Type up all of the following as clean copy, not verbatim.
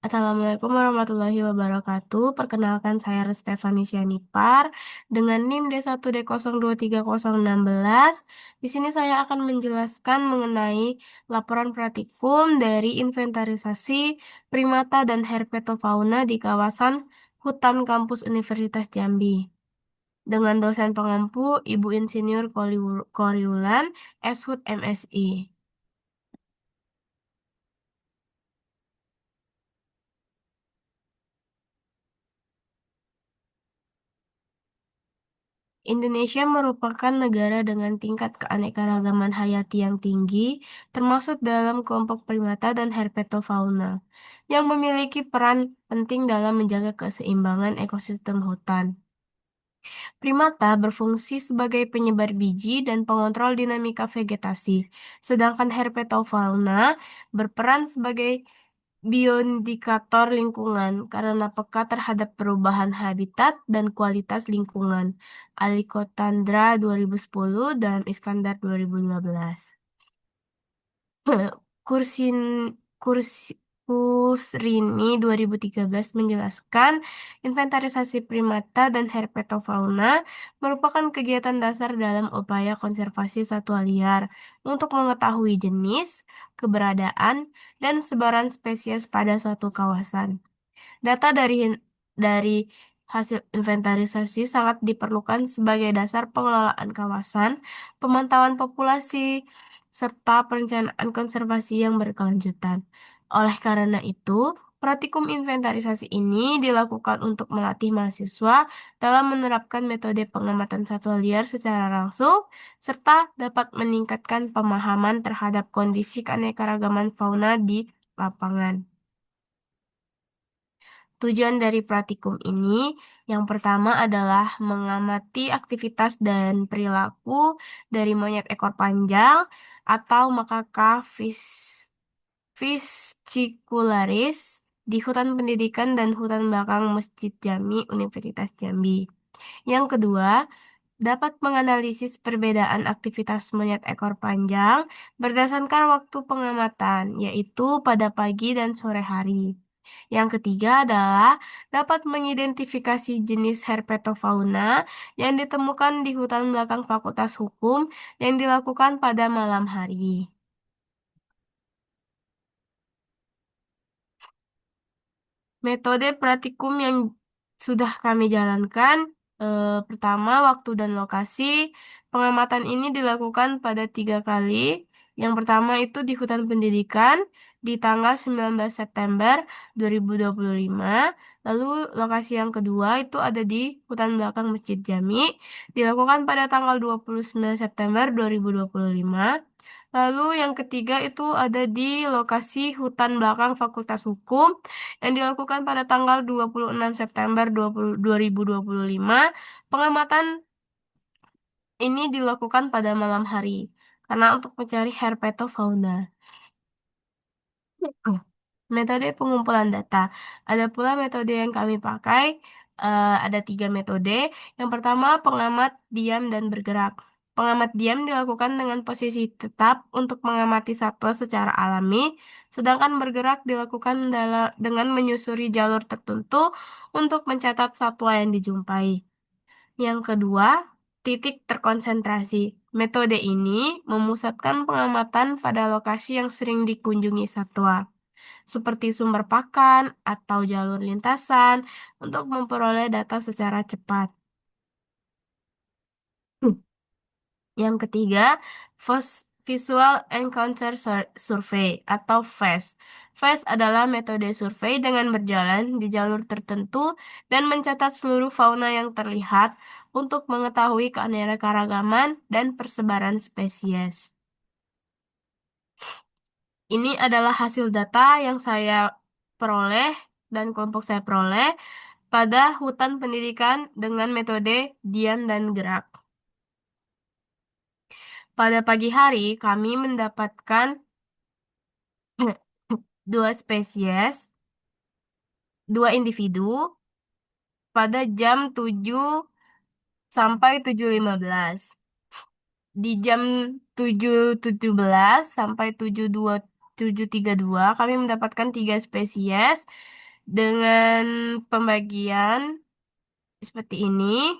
Assalamualaikum warahmatullahi wabarakatuh. Perkenalkan saya Stefani Sianipar dengan NIM D1D023016. Di sini saya akan menjelaskan mengenai laporan praktikum dari inventarisasi primata dan herpetofauna di kawasan hutan kampus Universitas Jambi. Dengan dosen pengampu Ibu Insinyur Koriulan, Shut MSI. Indonesia merupakan negara dengan tingkat keanekaragaman hayati yang tinggi, termasuk dalam kelompok primata dan herpetofauna, yang memiliki peran penting dalam menjaga keseimbangan ekosistem hutan. Primata berfungsi sebagai penyebar biji dan pengontrol dinamika vegetasi, sedangkan herpetofauna berperan sebagai bioindikator lingkungan karena peka terhadap perubahan habitat dan kualitas lingkungan. Alikotandra 2010 dan Iskandar 2015. Kursin kursi Kusrini 2013 menjelaskan inventarisasi primata dan herpetofauna merupakan kegiatan dasar dalam upaya konservasi satwa liar untuk mengetahui jenis, keberadaan, dan sebaran spesies pada suatu kawasan. Data dari hasil inventarisasi sangat diperlukan sebagai dasar pengelolaan kawasan, pemantauan populasi, serta perencanaan konservasi yang berkelanjutan. Oleh karena itu, praktikum inventarisasi ini dilakukan untuk melatih mahasiswa dalam menerapkan metode pengamatan satwa liar secara langsung, serta dapat meningkatkan pemahaman terhadap kondisi keanekaragaman fauna di lapangan. Tujuan dari praktikum ini yang pertama adalah mengamati aktivitas dan perilaku dari monyet ekor panjang atau makaka fascicularis di hutan pendidikan dan hutan belakang Masjid Jami Universitas Jambi. Yang kedua, dapat menganalisis perbedaan aktivitas monyet ekor panjang berdasarkan waktu pengamatan, yaitu pada pagi dan sore hari. Yang ketiga adalah dapat mengidentifikasi jenis herpetofauna yang ditemukan di hutan belakang Fakultas Hukum yang dilakukan pada malam hari. Metode praktikum yang sudah kami jalankan, pertama, waktu dan lokasi. Pengamatan ini dilakukan pada 3 kali. Yang pertama itu di hutan pendidikan di tanggal 19 September 2025. Lalu lokasi yang kedua itu ada di hutan belakang Masjid Jami, dilakukan pada tanggal 29 September 2025. Lalu yang ketiga itu ada di lokasi hutan belakang Fakultas Hukum yang dilakukan pada tanggal 26 September 2025. Pengamatan ini dilakukan pada malam hari karena untuk mencari herpetofauna. Metode pengumpulan data. Ada pula metode yang kami pakai, ada 3 metode. Yang pertama, pengamat diam dan bergerak. Pengamat diam dilakukan dengan posisi tetap untuk mengamati satwa secara alami, sedangkan bergerak dilakukan dengan menyusuri jalur tertentu untuk mencatat satwa yang dijumpai. Yang kedua, titik terkonsentrasi. Metode ini memusatkan pengamatan pada lokasi yang sering dikunjungi satwa seperti sumber pakan atau jalur lintasan untuk memperoleh data secara cepat. Yang ketiga, Visual Encounter Survey atau VES. VES adalah metode survei dengan berjalan di jalur tertentu dan mencatat seluruh fauna yang terlihat untuk mengetahui keanekaragaman dan persebaran spesies. Ini adalah hasil data yang saya peroleh dan kelompok saya peroleh pada hutan pendidikan dengan metode diam dan gerak. Pada pagi hari, kami mendapatkan 2 spesies, 2 individu pada jam 7 sampai 7.15. Di jam 7.17 sampai 7.2 7.32 kami mendapatkan 3 spesies Dengan pembagian seperti ini,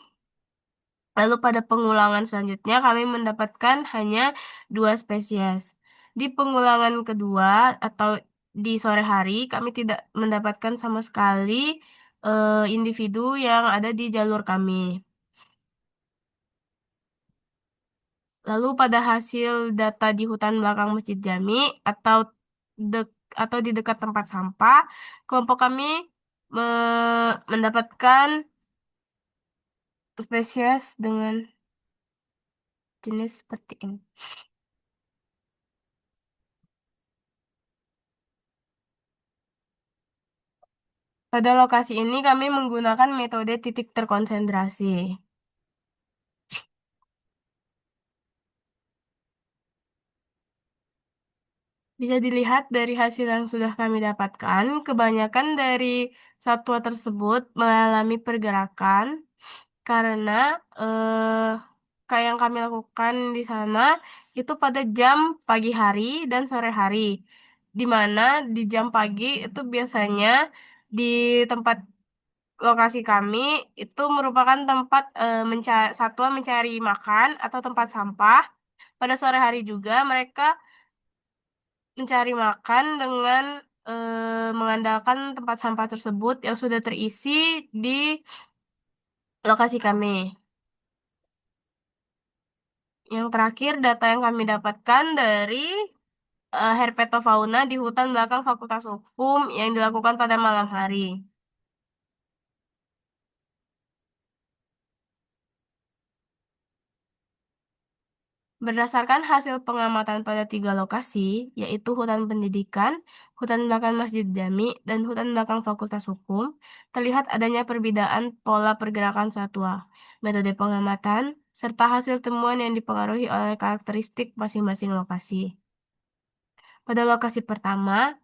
lalu pada pengulangan selanjutnya kami mendapatkan hanya dua spesies. Di pengulangan kedua atau di sore hari kami tidak mendapatkan sama sekali individu yang ada di jalur kami. Lalu pada hasil data di hutan belakang Masjid Jami atau dek- atau di dekat tempat sampah, kelompok kami mendapatkan spesies dengan jenis seperti ini. Pada lokasi ini kami menggunakan metode titik terkonsentrasi. Bisa dilihat dari hasil yang sudah kami dapatkan, kebanyakan dari satwa tersebut mengalami pergerakan karena kayak yang kami lakukan di sana itu pada jam pagi hari dan sore hari, di mana di jam pagi itu biasanya di tempat lokasi kami itu merupakan tempat satwa mencari makan atau tempat sampah. Pada sore hari juga mereka mencari makan dengan mengandalkan tempat sampah tersebut yang sudah terisi di lokasi kami. Yang terakhir, data yang kami dapatkan dari herpetofauna di hutan belakang Fakultas Hukum yang dilakukan pada malam hari. Berdasarkan hasil pengamatan pada tiga lokasi, yaitu hutan pendidikan, hutan belakang Masjid Jami, dan hutan belakang Fakultas Hukum, terlihat adanya perbedaan pola pergerakan satwa, metode pengamatan, serta hasil temuan yang dipengaruhi oleh karakteristik masing-masing lokasi. Pada lokasi pertama,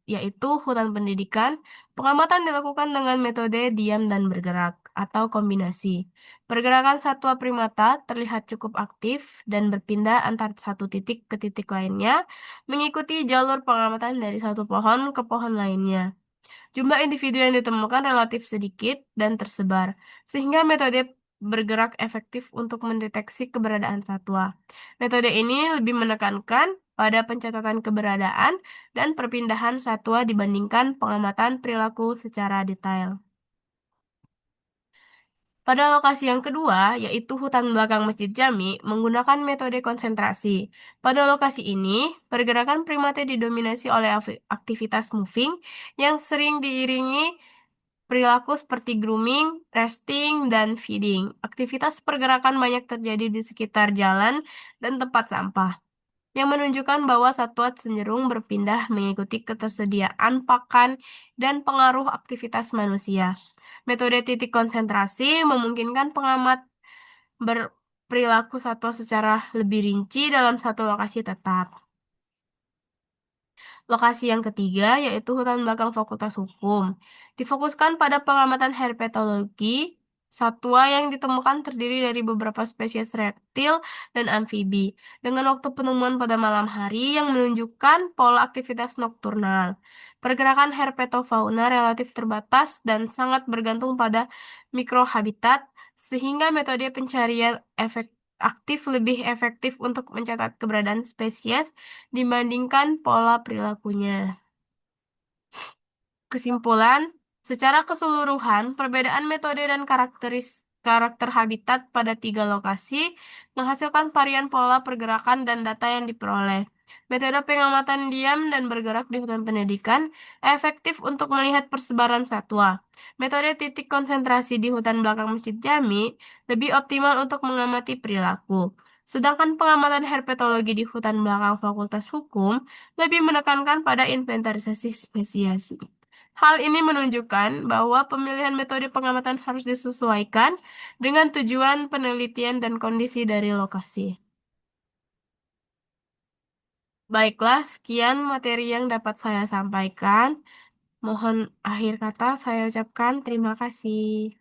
yaitu hutan pendidikan, pengamatan dilakukan dengan metode diam dan bergerak atau kombinasi. Pergerakan satwa primata terlihat cukup aktif dan berpindah antar satu titik ke titik lainnya, mengikuti jalur pengamatan dari satu pohon ke pohon lainnya. Jumlah individu yang ditemukan relatif sedikit dan tersebar, sehingga metode bergerak efektif untuk mendeteksi keberadaan satwa. Metode ini lebih menekankan pada pencatatan keberadaan dan perpindahan satwa dibandingkan pengamatan perilaku secara detail. Pada lokasi yang kedua, yaitu hutan belakang Masjid Jami, menggunakan metode konsentrasi. Pada lokasi ini, pergerakan primata didominasi oleh aktivitas moving yang sering diiringi perilaku seperti grooming, resting, dan feeding. Aktivitas pergerakan banyak terjadi di sekitar jalan dan tempat sampah, yang menunjukkan bahwa satwa cenderung berpindah mengikuti ketersediaan pakan dan pengaruh aktivitas manusia. Metode titik konsentrasi memungkinkan pengamat berperilaku satwa secara lebih rinci dalam satu lokasi tetap. Lokasi yang ketiga yaitu hutan belakang Fakultas Hukum. Difokuskan pada pengamatan herpetologi, satwa yang ditemukan terdiri dari beberapa spesies reptil dan amfibi, dengan waktu penemuan pada malam hari yang menunjukkan pola aktivitas nokturnal. Pergerakan herpetofauna relatif terbatas dan sangat bergantung pada mikrohabitat, sehingga metode pencarian aktif lebih efektif untuk mencatat keberadaan spesies dibandingkan pola perilakunya. Kesimpulan, secara keseluruhan, perbedaan metode dan karakter habitat pada tiga lokasi menghasilkan varian pola pergerakan dan data yang diperoleh. Metode pengamatan diam dan bergerak di hutan pendidikan efektif untuk melihat persebaran satwa. Metode titik konsentrasi di hutan belakang Masjid Jami lebih optimal untuk mengamati perilaku. Sedangkan pengamatan herpetologi di hutan belakang Fakultas Hukum lebih menekankan pada inventarisasi spesies. Hal ini menunjukkan bahwa pemilihan metode pengamatan harus disesuaikan dengan tujuan penelitian dan kondisi dari lokasi. Baiklah, sekian materi yang dapat saya sampaikan. Mohon akhir kata saya ucapkan terima kasih.